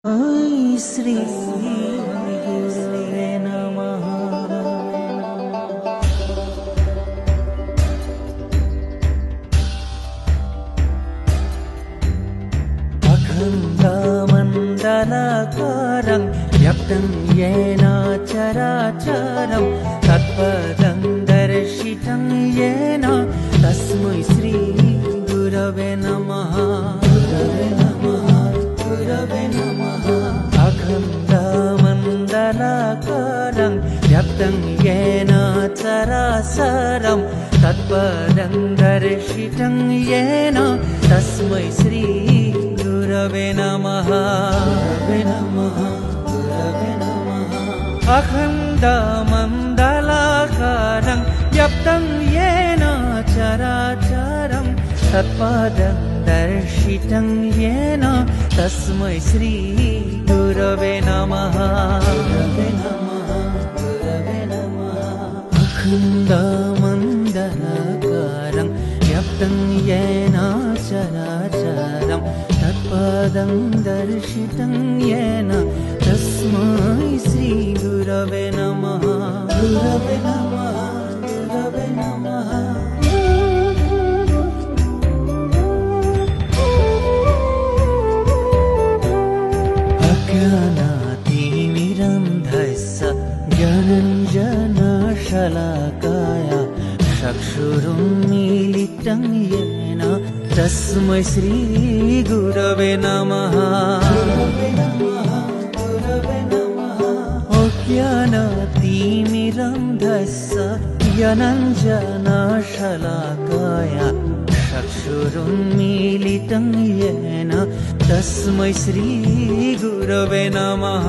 श्री गुरुवे नमः। अखण्डमण्डलाकारं व्याप्तं येन चराचरं तत्पदं दर्शितं येन तस्मै श्री गुरवे नमः। अखण्डमण्डलाकारं व्याप्तं येन चराचरं तत्पदं दर्शितं येन तस्मै श्री गुरवे नमः। अखण्डमण्डलाकारं व्याप्तं येन चराचरं तत्पदं दर्शितं येन तस्मै श्री गुरवे नमः। अखण्डमण्डलाकारं व्याप्तं येन चराचरं तत्पदं दर्शितं येन तस्मै श्री गुरवे नमः। गुरवे नमः, गुरवे नमः। अज्ञानातिमिरन्धस्य ज्ञानञ्जनशलाकाय चक्षुरुन्मीलितं येन तस्मै श्री गुरवे नमः। अज्ञानातिमिरन्धस्य ज्ञानञ्जनशलाकाय चक्षुरुन्मीलितं येन तस्मै श्री गुरवे नमः।